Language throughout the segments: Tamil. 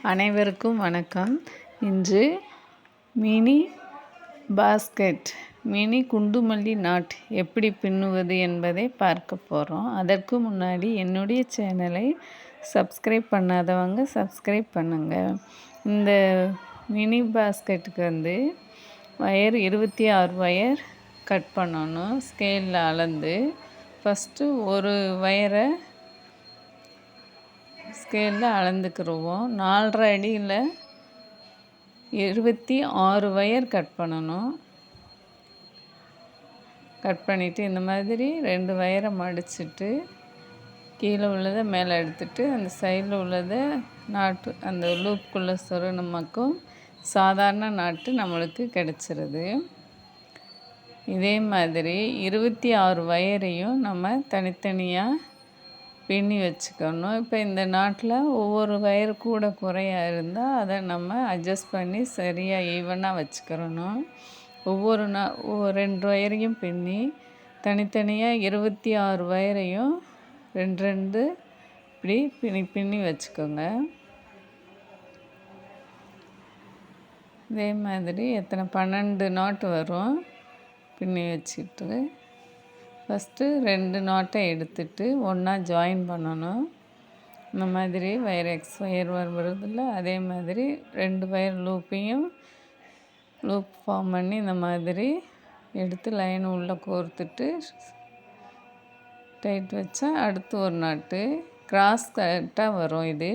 அனைவருக்கும் வணக்கம். இன்று மினி பாஸ்கெட் மினி குண்டுமல்லி நாட் எப்படி பின்னுவது என்பதை பார்க்க போகிறோம். அதற்கு முன்னாடி என்னுடைய சேனலை சப்ஸ்கிரைப் பண்ணாதவங்க சப்ஸ்கிரைப் பண்ணுங்கள். இந்த மினி பாஸ்கெட்டுக்கு வயர் 26 வயர் கட் பண்ணணும். ஸ்கேலில் அளந்து ஃபஸ்ட்டு ஒரு வயரை ஸ்கேலில் அளந்துக்கிடுவோம். 4.5 அடியில் 26 வயர் கட் பண்ணணும். கட் பண்ணிவிட்டு இந்த மாதிரி 2 வயரை மடிச்சுட்டு கீழே உள்ளதை மேலே எடுத்துட்டு அந்த சைடில் உள்ளதை நாட்டு அந்த லூப்புக்குள்ளே சொருணுமாக்கும் சாதாரண நாட்டு நம்மளுக்கு கிடச்சிருது. இதே மாதிரி 26 வயரையும் நம்ம தனித்தனியாக பின்னி வச்சுக்கணும். இப்போ இந்த நாட்டில் ஒவ்வொரு வயர் கூட குறையாக இருந்தால் அதை நம்ம அட்ஜஸ்ட் பண்ணி சரியாக ஈவனாக வச்சுக்கிறணும். ஒவ்வொரு 2 வயரையும் பின்னி தனித்தனியாக 26 வயரையும் 2 இப்படி பின்னி வச்சுக்கோங்க. இதே மாதிரி 12 நாட்டு வரும். பின்னி வச்சுட்டு ஃபஸ்ட்டு 2 நாட்டை எடுத்துட்டு ஒன்றா ஜாயின் பண்ணணும். இந்த மாதிரி வயர் எக்ஸ் வயர் வருதில்ல, அதே மாதிரி 2 வயர் லூப்பையும் லூப் ஃபார்ம் பண்ணி இந்த மாதிரி எடுத்து லைன் உள்ளே கோர்த்துட்டு டைட் வச்சா அடுத்து ஒரு நாட்டு கிராஸ் கரெக்டாக வரும். இது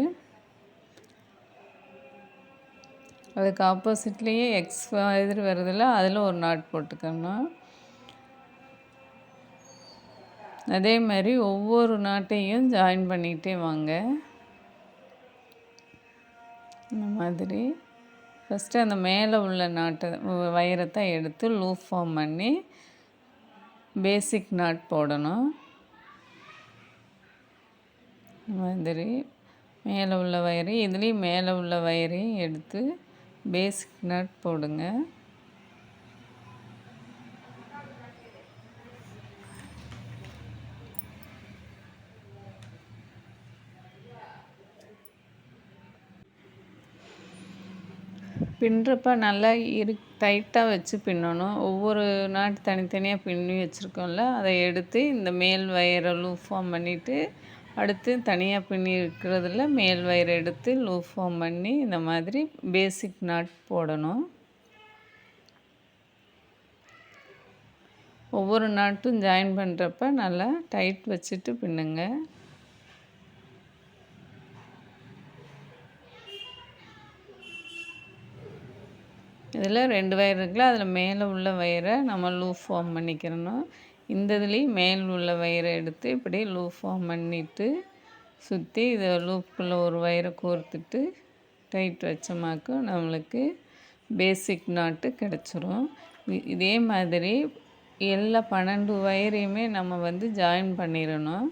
அதுக்கு ஆப்போசிட்லேயே எக்ஸ் மாதிரி வருதில்ல, அதில் ஒரு நாட் போட்டுக்கணும். அதே மாதிரி ஒவ்வொரு நாட்டையும் ஜாயின் பண்ணிகிட்டே வாங்க. இந்த மாதிரி ஃபஸ்ட்டு அந்த மேலே உள்ள நாட்டை வயரத்தை எடுத்து லூப் ஃபார்ம் பண்ணி பேசிக் நாட் போடணும். இந்த மாதிரி மேலே உள்ள வயரை இதுலேயும் மேலே உள்ள வயரையும் எடுத்து பேசிக் நாட் போடுங்க. பின்னுறப்ப நல்லா டைட்டாக வச்சு பின்னணும். ஒவ்வொரு நாட்டு தனித்தனியாக பின்னி வச்சுருக்கோம்ல, அதை எடுத்து இந்த மேல் வயரை லூப் ஃபார்ம் பண்ணிவிட்டு அடுத்து தனியாக பின்னி இருக்கிறதுல மேல் வயரை எடுத்து லூப் ஃபார்ம் பண்ணி இந்த மாதிரி பேசிக் நாட் போடணும். ஒவ்வொரு நாட்டும் ஜாயின் பண்ணுறப்ப நல்லா டைட் வச்சுட்டு பின்னுங்க. இதில் 2 வயர் இருக்குல்ல, அதில் மேலே உள்ள வயரை நம்ம லூப் ஃபார்ம் பண்ணிக்கிறணும். இந்த இதுலேயும் மேல் உள்ள வயரை எடுத்து இப்படி லூப் ஃபார்ம் பண்ணிவிட்டு சுற்றி இதை லூப்புக்குள்ளே ஒரு வயரை கோர்த்துட்டு டைட் வச்சோமாக்கும் நம்மளுக்கு பேசிக் நாட்டு கிடச்சிரும். இதே மாதிரி எல்லா 12 வயரையுமே நம்ம ஜாயின் பண்ணிடணும்.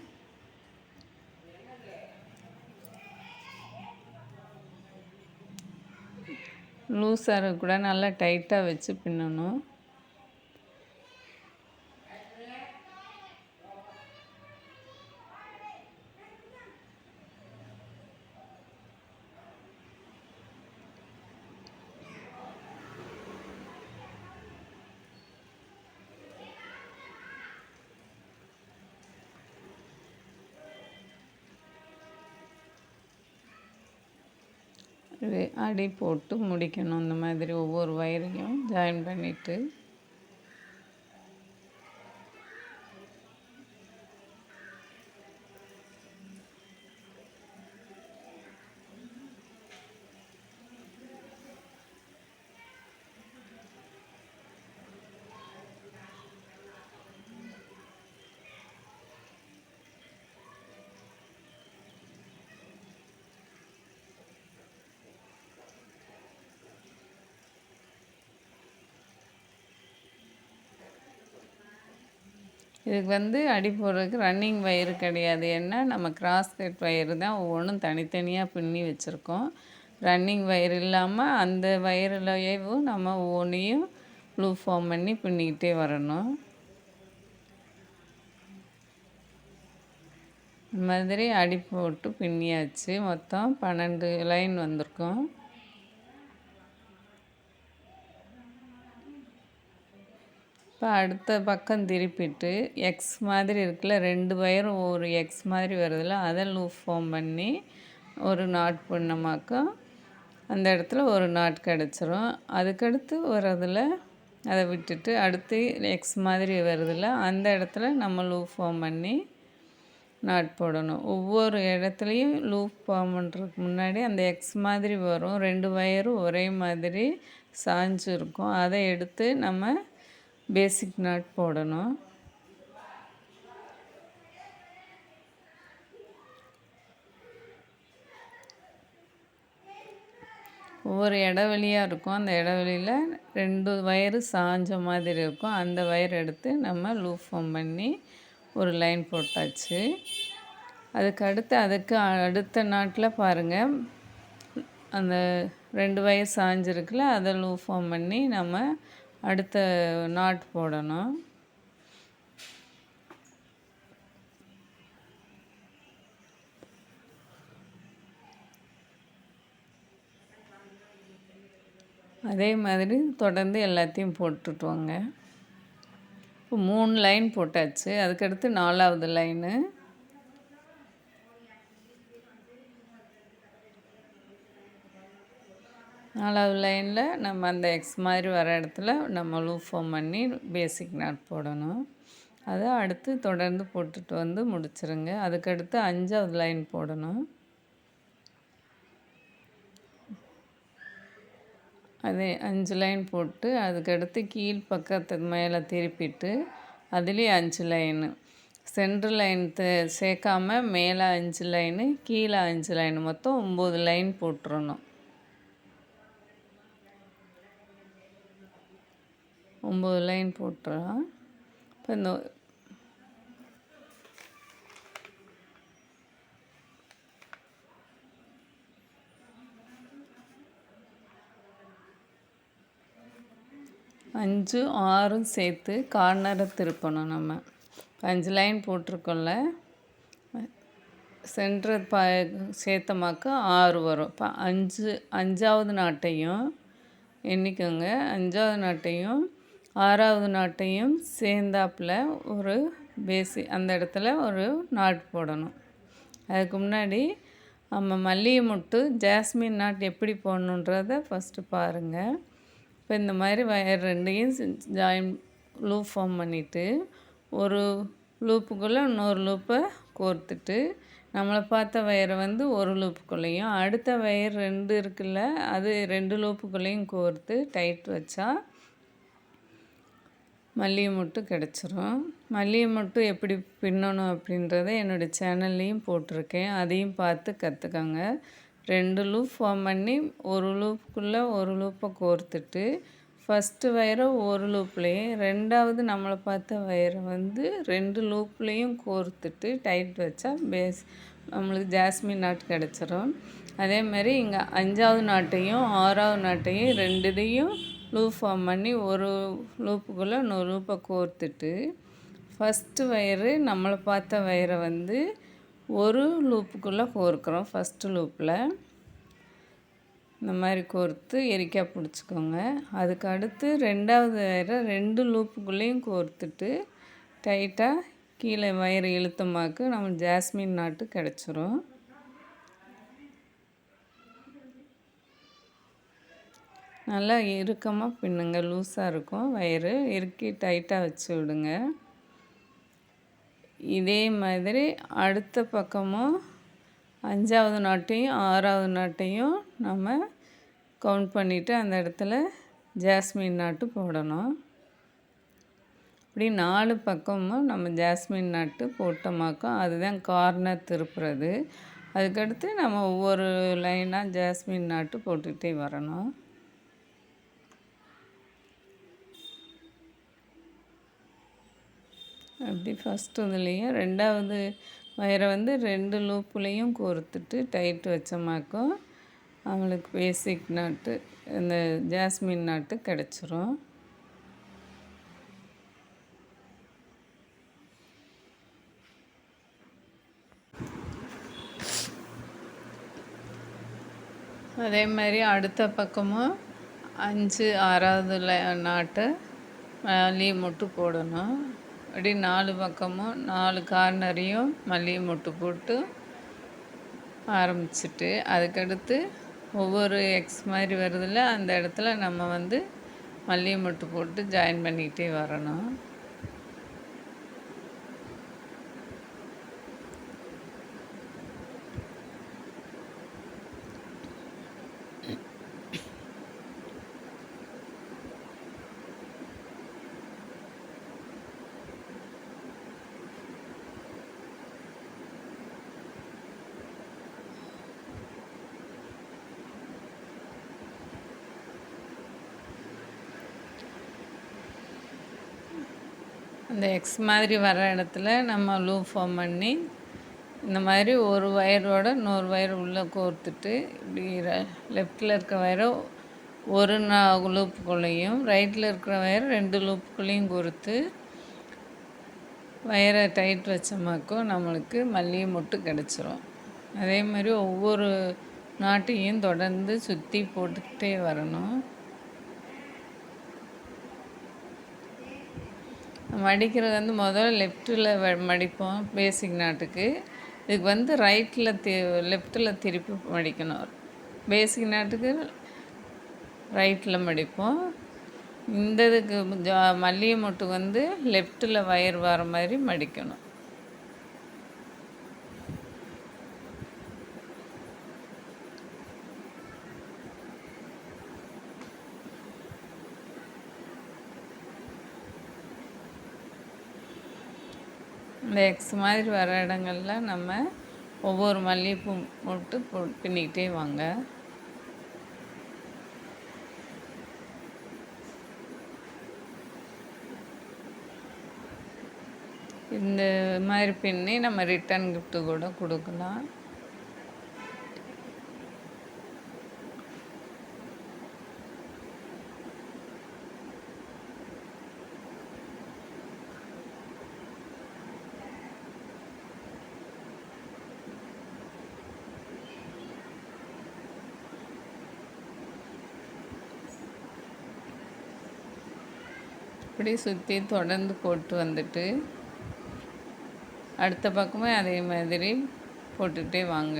லூஸாக இருக்கக்கூட நல்லா டைட்டாக வச்சு பின்னணும். அடி போட்டு முடிக்கணும். இந்த மாதிரி ஒவ்வொரு வயரையும் ஜாயின் பண்ணிவிட்டு இதுக்கு அடி போடுறதுக்கு ரன்னிங் வயரு கிடையாது. ஏன்னா நம்ம கிராஸ் கட் வயரு தான் ஒவ்வொன்றும் தனித்தனியாக பின்னி வச்சுருக்கோம். ரன்னிங் வயர் இல்லாமல் அந்த வயர்லையும் நம்ம ஒவ்வொன்றையும் லூப் ஃபார்ம் பண்ணி பின்னிக்கிட்டே வரணும். இந்த மாதிரி அடி போட்டு பின்னியாச்சு. மொத்தம் 12 லைன் வந்திருக்கும். இப்போ அடுத்த பக்கம் திருப்பிட்டு எக்ஸ் மாதிரி இருக்குல்ல, 2 வயரும் ஒரு எக்ஸ் மாதிரி வருதுல்ல, அதை லூப் ஃபார்ம் பண்ணி ஒரு நாட் பண்ணோமாக்கா அந்த இடத்துல ஒரு நாட் கிடச்சிரும். அதுக்கடுத்து வரதில் அதை விட்டுட்டு அடுத்து எக்ஸ் மாதிரி வருதில்ல, அந்த இடத்துல நம்ம லூப் ஃபார்ம் பண்ணி நாட் போடணும். ஒவ்வொரு இடத்துலையும் லூப் ஃபார்ம் பண்ணுறதுக்கு முன்னாடி அந்த எக்ஸ் மாதிரி வரும், 2 வயரும் ஒரே மாதிரி சாஞ்சு இருக்கும். அதை எடுத்து நம்ம பேசிக் நாட் போடணும். ஒவ்வொரு இடைவெளியாக இருக்கும், அந்த இடைவெளியில் 2 வயரு சாஞ்ச மாதிரி இருக்கும். அந்த வயர் எடுத்து நம்ம லூப் ஃபார்ம் பண்ணி ஒரு லைன் போட்டாச்சு. அதுக்கு அடுத்த நாட்டில் பாருங்கள், அந்த 2 வயர் சாஞ்சிருக்குல்ல, அதை லூப் ஃபார்ம் பண்ணி நம்ம அடுத்த நாட் போடணும். அதே மாதிரி தொடர்ந்து எல்லாத்தையும் போட்டுட்டு வாங்க. இப்போ 3 லைன் போட்டாச்சு. அதுக்கடுத்து 4வது லைனு. நாலாவது லைனில் நம்ம அந்த எக்ஸ் மாதிரி வர இடத்துல நம்ம லூப் ஃபார்ம் பண்ணி பேசிக் நாட் போடணும். அதை அடுத்து தொடர்ந்து போட்டுட்டு வந்து முடிச்சிருங்க. அதுக்கடுத்து 5வது லைன் போடணும். அதே 5 லைன் போட்டு அதுக்கடுத்து கீழ் பக்கத்துக்கு மேலே திருப்பிட்டு அதுலேயே 5 லைனு, சென்ட்ரு லைன் சேர்க்காம மேலே 5 லைனு, கீழே 5 லைனு, மொத்தம் 9 லைன் போட்டுறணும். 9 லைன் போட்டுறோம். இப்போ இந்த அஞ்சு 6 சேர்த்து கார்னரை திருப்பணும். நம்ம 5 லைன் போட்டிருக்கோம்ல, சென்ட்ரு சேர்த்தமாக்க 6 வரும். இப்போ 5வது நாட்டையும் எண்ணிக்கோங்க, 5வது நாட்டையும் 6வது நாட்டையும் சேர்ந்தாப்பில் ஒரு அந்த இடத்துல ஒரு நாட் போடணும். அதுக்கு முன்னாடி நம்ம மல்லிகை மொட்டு ஜாஸ்மின் நாட் எப்படி போடணுன்றதை ஃபஸ்ட்டு பாருங்கள். இப்போ இந்த மாதிரி வயர் 2யும் ஜாயின் லூப் ஃபார்ம் பண்ணிவிட்டு ஒரு லூப்புக்குள்ளே இன்னொரு லூப்பை கோர்த்துட்டு நம்மளை பார்த்த வயரை வந்து ஒரு லூப்புக்குள்ளேயும் அடுத்த வயர் 2 இருக்குல்ல, அது 2 லூப்புக்குள்ளேயும் கோர்த்து டைட் வச்சா மல்லிகை மொட்டு கிடச்சிரும். மல்லிகை மொட்டு எப்படி பின்னணும் அப்படின்றத என்னோடய சேனல்லையும் போட்டிருக்கேன், அதையும் பார்த்து கற்றுக்கோங்க. 2 லூப் ஃபார்ம் பண்ணி ஒரு லூப்புக்குள்ளே ஒரு லூப்பை கோர்த்துட்டு ஃபஸ்ட்டு வயரை ஒரு லூப்லேயும் 2வது நம்மளை பார்த்த வயரை வந்து 2 லூப்லேயும் கோர்த்துட்டு டைட் வச்சா நம்மளுக்கு ஜாஸ்மின் நாட் கிடச்சிரும். அதேமாதிரி இங்கே 5வது நாட்டையும் 6வது நாட்டையும் 2 இதையும் லூப் ஃபார்ம் பண்ணி ஒரு லூப்புக்குள்ளே இன்னொரு லூப்பை கோர்த்துட்டு ஃபஸ்ட்டு வயரு நம்மளை பார்த்த வயரை வந்து ஒரு லூப்புக்குள்ளே கோர்க்குறோம். ஃபஸ்ட்டு லூப்பில் இந்த மாதிரி கோர்த்து எரிக்காய் பிடிச்சிக்கோங்க. அதுக்கு அடுத்து 2வது வயரை 2 லூப்புக்குள்ளேயும் கோர்த்துட்டு டைட்டாக கீழே வயர் இழுத்தமாக்கு நம்ம ஜாஸ்மின் நாட்டு கிடச்சிரும். நல்லா இறுக்கமாக பின்னுங்க, லூஸாக இருக்கும் வயரு, இறுக்கி டைட்டாக வச்சு விடுங்க. இதே மாதிரி அடுத்த பக்கமும் 5வது நாட்டையும் 6வது நாட்டையும் நம்ம கவுண்ட் பண்ணிவிட்டு அந்த இடத்துல ஜாஸ்மின் நாட்டு போடணும். இப்படி 4 பக்கமும் நம்ம ஜாஸ்மின் நாட்டு போட்டோமாக்கோம், அதுதான் கார்னர் திருப்புறது. அதுக்கடுத்து நம்ம ஒவ்வொரு லைனாக ஜாஸ்மின் நாட்டு போட்டுக்கிட்டே வரணும். அப்படி ஃபஸ்ட்டு இதுலேயும் 2வது வயரை வந்து 2 லூப்புலேயும் கோர்த்துட்டு டைட் வச்சோமாக்கும் அவங்களுக்கு பேசிக் நாட்டு இந்த ஜாஸ்மின் நாட்டு கிடச்சிரும். அதே மாதிரி அடுத்த பக்கமும் 5 6வது நாட்டை மல்லி மொட்டு போடணும். அப்படி 4 பக்கமும் 4 கார்னரையும் மல்லி மொட்டு போட்டு ஆரம்பிச்சுட்டு அதுக்கடுத்து ஒவ்வொரு எக்ஸ் மாதிரி வருதில்ல அந்த இடத்துல நம்ம வந்து மல்லி மொட்டு போட்டு ஜாயின் பண்ணிக்கிட்டே வரணும். அந்த எக்ஸ் மாதிரி வர இடத்துல நம்ம லூப் ஃபார்ம் பண்ணி இந்த மாதிரி ஒரு வயரோட இன்னொரு வயர் உள்ளே கோர்த்துட்டு இப்படி லெஃப்டில் இருக்க வயரை ஒரு லூப்புக்குள்ளேயும் ரைட்டில் இருக்கிற வயர் 2 லூப்புக்குள்ளேயும் கோர்த்து வயரை டைட் வச்சோமாக்கும் நம்மளுக்கு மல்லிகை மொட்டு கிடச்சிரும். அதே மாதிரி ஒவ்வொரு நாட்டையும் தொடர்ந்து சுற்றி போட்டுக்கிட்டே வரணும். மடிக்கிறது வந்து முதல்ல லெஃப்ட்டில் மடிப்போம் பேசிக் நாட்டுக்கு. இதுக்கு வந்து லெஃப்ட்டில் திருப்பி மடிக்கணும். பேசிக் நாட்டுக்கு ரைட்டில் மடிப்போம். இந்த இதுக்கு மல்லிகை மொட்டு வந்து லெஃப்ட்டில் வயர் வர மாதிரி மடிக்கணும். இந்த எக்ஸ் மாதிரி வர இடங்கள்ல நம்ம ஒவ்வொரு மல்லிகைப்பூ போட்டு பின்னிக்கிட்டே வாங்க. இந்த மாதிரி பின்னி நம்ம ரிட்டன் கிஃப்ட்டு கூட கொடுக்கலாம். இப்படி சுற்றி தொடர்ந்து போட்டு வந்துட்டு அடுத்த பக்கமும் அதே மாதிரி போட்டுகிட்டே வாங்க.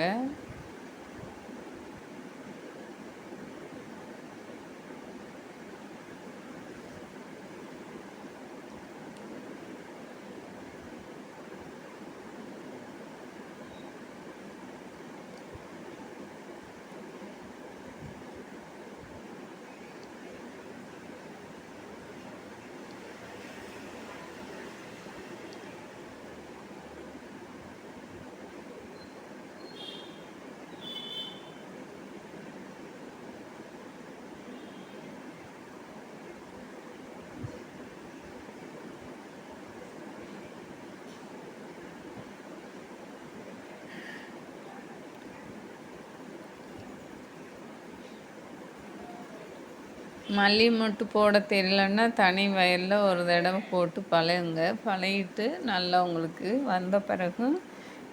மல்லி மொட்டு போட தெரியலன்னா தனி வயலில் ஒரு தடவை போட்டு பழகிட்டு நல்லா உங்களுக்கு வந்த பிறகு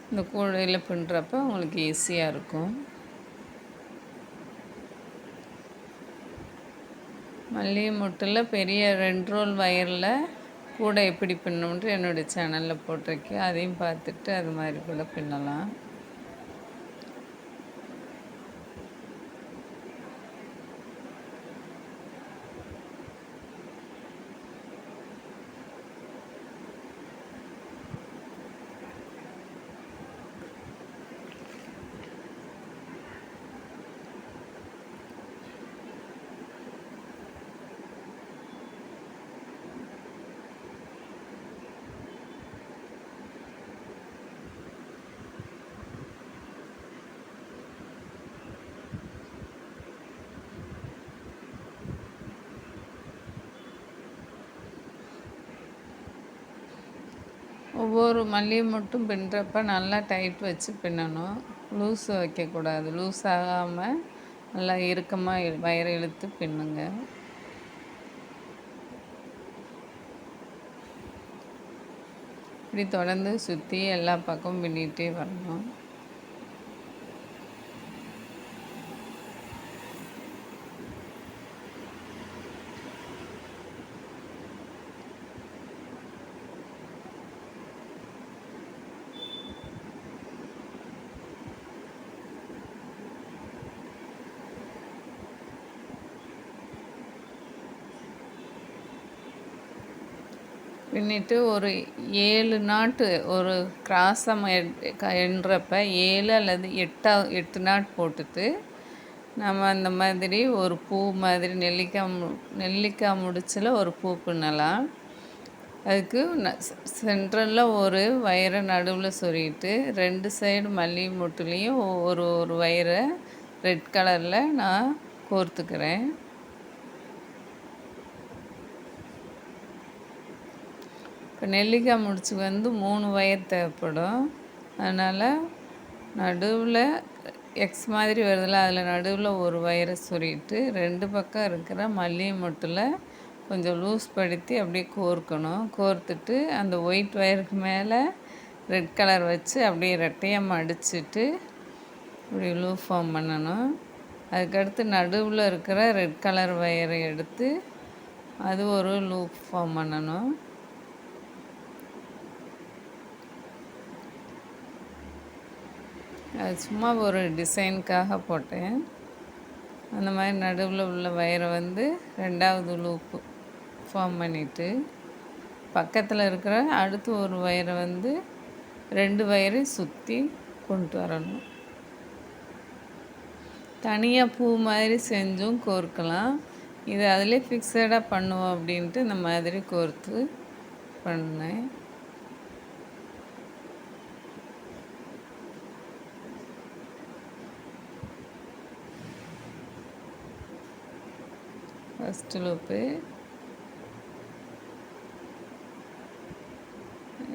இந்த கூடையில் பின்னுறப்ப உங்களுக்கு ஈஸியாக இருக்கும். மல்லிகை மொட்டில் பெரிய 2 ரோல் வயரில் கூடை எப்படி பின்னணுன்ட்டு என்னுடைய சேனலில் போட்டிருக்கேன். அதையும் பார்த்துட்டு அது மாதிரி கூட பின்னலாம். ஒவ்வொரு மல்லிகை மொட்டும் பின்னுறப்ப நல்லா டைட் வச்சு பின்னணும். லூஸ் வைக்கக்கூடாது. லூஸ் ஆகாமல் நல்லா இறுக்கமாக வயரை இழுத்து பின்னுங்க. இப்படி தொடர்ந்து சுற்றி எல்லா பக்கமும் பின்னிகிட்டே வரணும். பின்னிட்டு ஒரு 7 நாட்டு ஒரு கிராஸம் எண்ணுறப்ப 7 அல்லது 8 நாட் போட்டுட்டு நம்ம அந்த மாதிரி ஒரு பூ மாதிரி நெல்லிக்காய் முடிச்சில் ஒரு பூ பின்னலாம். அதுக்கு சென்ட்ரலில் ஒரு வயரை நடுவில் சொருகிட்டு 2 சைடு மல்லிகை மொட்டுலேயும் ஒரு ஒரு வயரை ரெட் கலரில் நான் கோர்த்துக்கிறேன். இப்போ நெல்லிக்காய் முடிச்சுக்கு வந்து 3 வயர் தேவைப்படும். அதனால் நடுவில் எக்ஸ் மாதிரி வருதில்ல, அதில் நடுவில் ஒரு வயரை சொருகிட்டு 2 பக்கம் இருக்கிற மல்லிகை மொட்டில் கொஞ்சம் லூஸ் படுத்தி அப்படியே கோர்க்கணும். கோர்த்துட்டு அந்த ஒயிட் வயருக்கு மேலே ரெட் கலர் வச்சு அப்படியே ரெட்டையாக மடிச்சுட்டு இப்படி லூப் ஃபார்ம் பண்ணணும். அதுக்கடுத்து நடுவில் இருக்கிற ரெட் கலர் வயரை எடுத்து அது ஒரு லூப் ஃபார்ம் பண்ணணும். அது சும்மா ஒரு டிசைனுக்காக போட்டேன். அந்த மாதிரி நடுவில் உள்ள வயரை வந்து 2வது லூப்பு ஃபார்ம் பண்ணிவிட்டு பக்கத்தில் இருக்கிற அடுத்து ஒரு வயரை வந்து 2 வயரை சுற்றி கொண்டு வரணும். தனியாக பூ மாதிரி செஞ்சும் கோர்க்கலாம். இது அதிலே ஃபிக்ஸடாக பண்ணுவோம் அப்படின்ட்டு இந்த மாதிரி கோர்த்து பண்ணேன். ஃபஸ்ட்டு லூப்பு,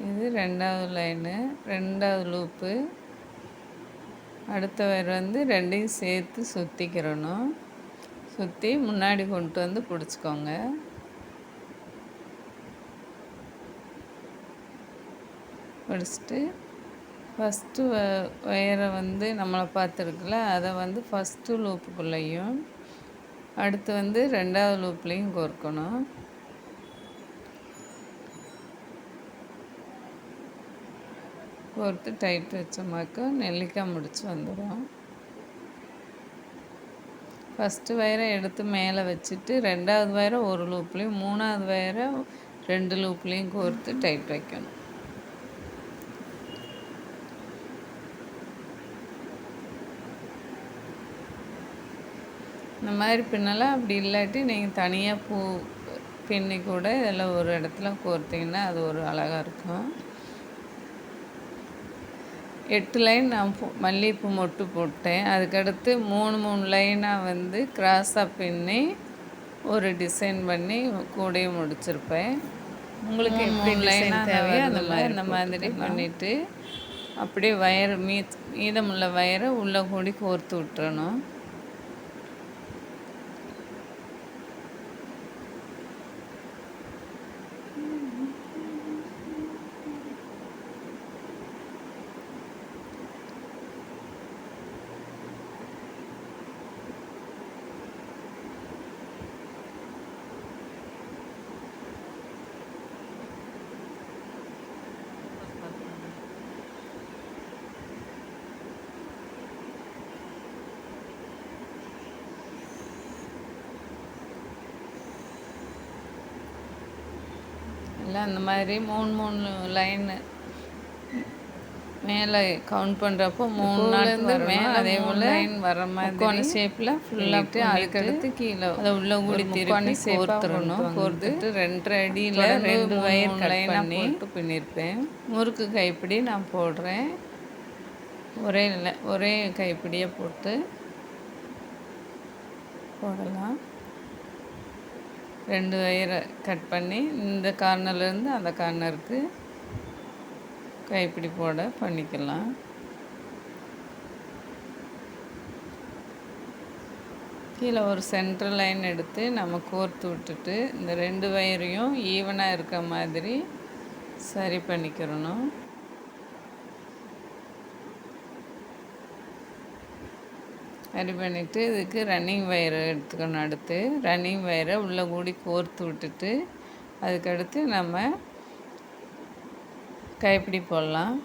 இது 2வது லைனு, 2வது லூப்பு. அடுத்த வயர் வந்து 2யும் சேர்த்து சுற்றிக்கிறணும். சுற்றி முன்னாடி கொண்டு வந்து பிடிச்சிக்கோங்க. பிடிச்சிட்டு ஃபஸ்ட்டு வயரை வந்து நம்மளை பார்த்துருக்குல்ல, அதை வந்து ஃபஸ்ட்டு லூப்புக்குள்ளேயும் அடுத்து வந்து 2வது லூப்லேயும் கோர்க்கணும். கோர்த்து டைட் வச்சோமாக்க நெல்லிக்காய் முடிச்சு வந்துடும். ஃபஸ்ட்டு வயரை எடுத்து மேலே வச்சுட்டு 2வது வயரை ஒரு லூப்லேயும் 3வது வயரை 2 லூப்லேயும் கோர்த்து டைட் வைக்கணும். இந்த மாதிரி பின்னலாம். அப்படி இல்லாட்டி நீங்கள் தனியாக பூ பின்னி கூட இதில் ஒரு இடத்துல கோர்த்திங்கன்னா அது ஒரு அழகாக இருக்கும். 8 லைன் நான் மல்லிகைப்பூ மொட்டு போட்டேன். அதுக்கடுத்து 3 லைனாக வந்து கிராஸாக பின்னி ஒரு டிசைன் பண்ணி கூடையும் முடிச்சிருப்பேன். உங்களுக்கு எப்படி லைனாக தேவையோ அந்த மாதிரி பண்ணிவிட்டு அப்படியே வயர் மீதமுள்ள வயரை உள்ளே கூடி கோர்த்து விட்டுறணும். எல்லாம் அந்த மாதிரி 3 லைனு மேலே கவுண்ட் பண்ணுறப்போ 3 நாள்லேருந்து மேலே அதே போல் லைன் வர மாதிரி ஷேப்பில் ஃபுல்லாக அதுக்கடுத்து கீழே அதை உள்ள கூடி திருப்பி கோர்த்துடணும். கோர்த்துட்டு 2.5 அடியில் 2 வயர் லைனாக போட்டு பின்னிருப்பேன். முறுக்கு கைப்பிடி நான் போடுறேன். ஒரே கைப்பிடியை போட்டு போடலாம். 2 வயரை கட் பண்ணி இந்த கார்னர்லேருந்து அந்த கார்னருக்கு கைப்பிடி போட பண்ணிக்கலாம். கீழே ஒரு சென்டர் லைன் எடுத்து நம்ம கோர்த்து விட்டுட்டு இந்த 2 வயரையும் ஈவனாக இருக்க மாதிரி சரி பண்ணிக்கிறணும். சரி பண்ணிவிட்டு இதுக்கு ரன்னிங் வயரை எடுத்துக்கணும். அடுத்து ரன்னிங் வயரை உள்ளே கூடி கோர்த்து விட்டுட்டு அதுக்கடுத்து நம்ம கைப்பிடி போடலாம்.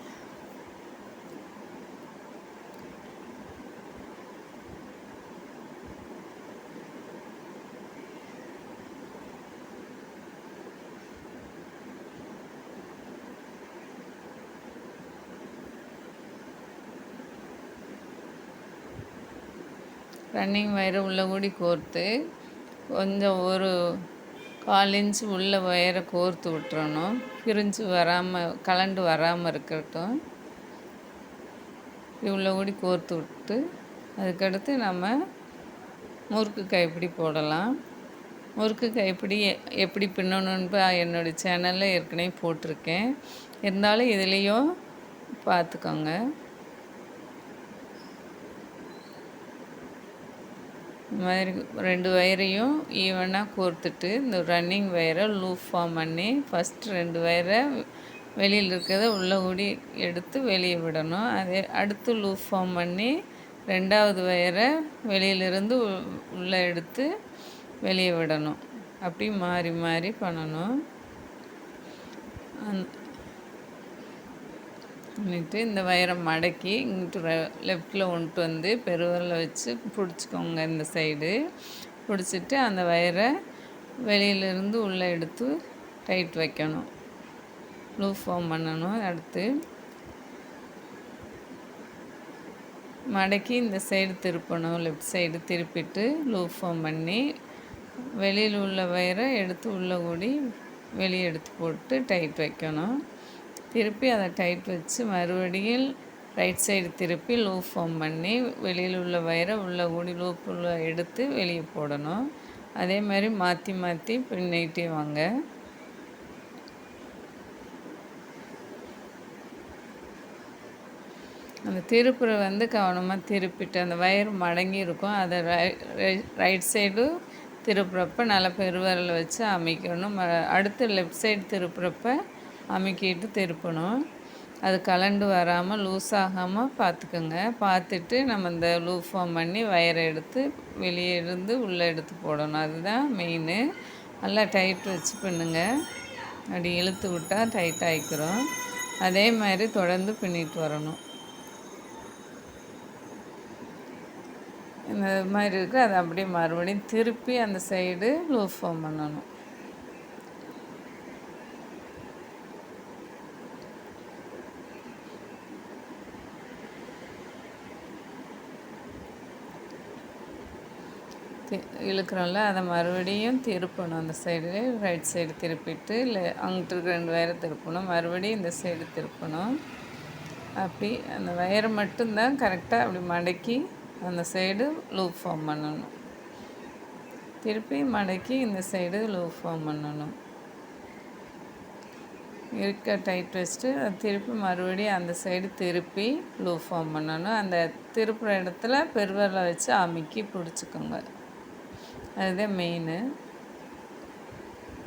ரன்னிங் வயரை உள்ளே கூடி கோர்த்து கொஞ்சம் ஒரு 1/4 இன்ச்சு உள்ள வயரை கோர்த்து விட்டுறணும். பிரிஞ்சு வராமல் கலண்டு வராமல் இருக்கட்டும். இவ்வளோ கூடி கோர்த்து விட்டு அதுக்கடுத்து நம்ம முறுக்கு கைப்பிடி போடலாம். முறுக்கு கைப்பிடி எப்படி பின்னணுன்னு என்னுடைய சேனலில் ஏற்கனவே போட்டிருக்கேன். இருந்தாலும் இதுலேயும் பார்த்துக்கோங்க. இந்த மாதிரி 2 வயரையும் ஈவனாக கோர்த்துட்டு இந்த ரன்னிங் வயரை லூப் ஃபார்ம் பண்ணி ஃபஸ்ட்டு 2 வயரை வெளியில் இருக்கிறத உள்ளே கூடி எடுத்து வெளியே விடணும். அதே அடுத்து லூப் ஃபார்ம் பண்ணி 2வது வயரை வெளியிலிருந்து உள்ளே எடுத்து வெளியே விடணும். அப்படி மாறி மாறி பண்ணணும். பண்ணிவிட்டு இந்த வயரை மடக்கி இங்கிட்டு லெஃப்டில் கொண்டுட்டு வந்து பெருவிரலை வச்சு பிடிச்சிக்கோங்க. இந்த சைடு பிடிச்சிட்டு அந்த வயரை வெளியிலிருந்து உள்ளே எடுத்து டைட் வைக்கணும். லூப் ஃபார்ம் பண்ணணும். அடுத்து மடக்கி இந்த சைடு திருப்பணும். லெஃப்ட் சைடு திருப்பிட்டு லூப் ஃபார்ம் பண்ணி வெளியில் உள்ள வயரை எடுத்து உள்ளே கூடி வெளியே எடுத்து போட்டு டைட் வைக்கணும். திருப்பி அதை டைட் வச்சு மறுபடியும் ரைட் சைடு திருப்பி லூப் ஃபார்ம் பண்ணி வெளியில் உள்ள வயரை உள்ளே கூடி லூப் உள்ள எடுத்து வெளியே போடணும். அதே மாதிரி மாற்றி மாற்றி பின்னிகிட்டே வாங்க. அந்த திருப்புரை கவனமாக திருப்பிட்டு அந்த வயர் மடங்கி இருக்கும். அதை ரைட் சைடு திருப்புறப்ப நல்லா பெருவிரலை வச்சு அமைக்கணும். அடுத்து லெஃப்ட் சைடு திருப்புறப்ப அமுக்கிட்டு திருப்பணும். அது கலண்டு வராமல் லூஸ் ஆகாமல் பார்த்துக்கோங்க. பார்த்துட்டு நம்ம இந்த லூப் ஃபார்ம் பண்ணி வயரை எடுத்து வெளியே இருந்து உள்ளே எடுத்து போடணும். அதுதான் மெயின். நல்லா டைட் வச்சு பின்னுங்க. அப்படி இழுத்து விட்டால் டைட் ஆகிக்கிறோம். அதே மாதிரி தொடர்ந்து பின்னிட்டு வரணும். இந்த மாதிரி இருக்குது. அதை அப்படியே மறுபடியும் திருப்பி அந்த சைடு லூப் ஃபார்ம் பண்ணணும். இழுக்கிறோம்ல, அதை மறுபடியும் திருப்பணும். அந்த சைடு ரைட் சைடு திருப்பிட்டு இல்லை அங்கிட்டு இருக்க 2 வயரை திருப்பணும். மறுபடியும் இந்த சைடு திருப்பணும். அப்படி அந்த வயரை மட்டும்தான் கரெக்டாக அப்படி மடக்கி அந்த சைடு லூப் ஃபார்ம் பண்ணணும். திருப்பி மடக்கி இந்த சைடு லூப் ஃபார்ம் பண்ணணும். இருக்க டைட் வச்சுட்டு திருப்பி மறுபடியும் அந்த சைடு திருப்பி லூப் ஃபார்ம் பண்ணணும். அந்த திருப்புற இடத்துல பெருவிரலை வச்சு அமுக்கி பிடிச்சிக்கோங்க. அதுதான் மெயின்.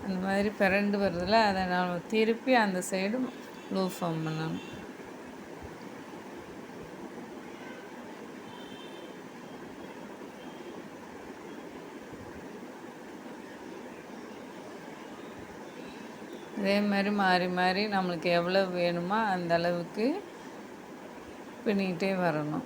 அந்த மாதிரி பிறண்டு வருதில்ல, அதை நாம் திருப்பி அந்த சைடு லூப் ஃபார்ம் பண்ணணும். அதே மாதிரி மாறி மாறி நம்மளுக்கு எவ்வளோ வேணுமோ அந்த அளவுக்கு பின்னிக்கிட்டே வரணும்.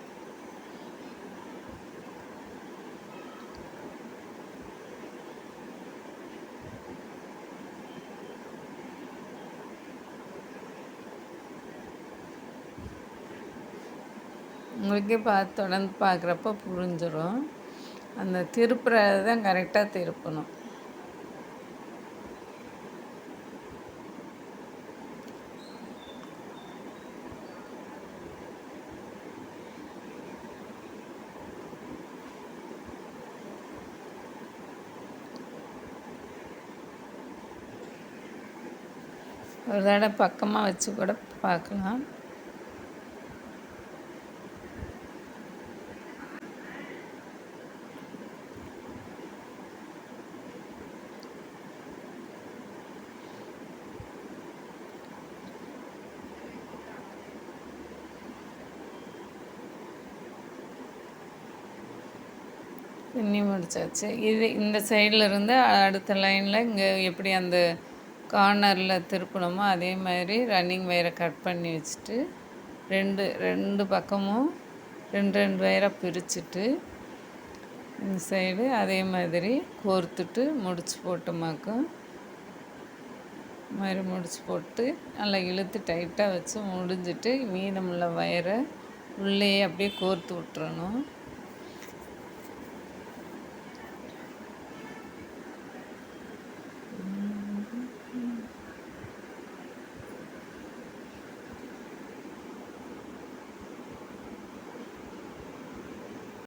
உங்களுக்கே தொடர்ந்து பார்க்குறப்ப புரிஞ்சிடும். அந்த திருப்புறது தான் கரெக்டாக திருப்பணும். ஒரு தடவை பக்கமாக வச்சு கூட பார்க்கலாம். பின்னி முடிச்சாச்சு. இந்த சைடில் இருந்து அடுத்த லைனில் இங்கே எப்படி அந்த கார்னரில் திருப்பணுமோ அதே மாதிரி ரன்னிங் வயரை கட் பண்ணி வச்சுட்டு ரெண்டு பக்கமும் 2 வயராக பிரிச்சுட்டு இந்த சைடு அதே மாதிரி கோர்த்துட்டு முடிச்சு போட்டோமாக்கும் மாதிரி முடிச்சு போட்டு நல்லா இழுத்து டைட்டாக வச்சு முடிஞ்சிட்டு மீதமுள்ள வயரை உள்ளேயே அப்படியே கோர்த்து விட்டுறணும்.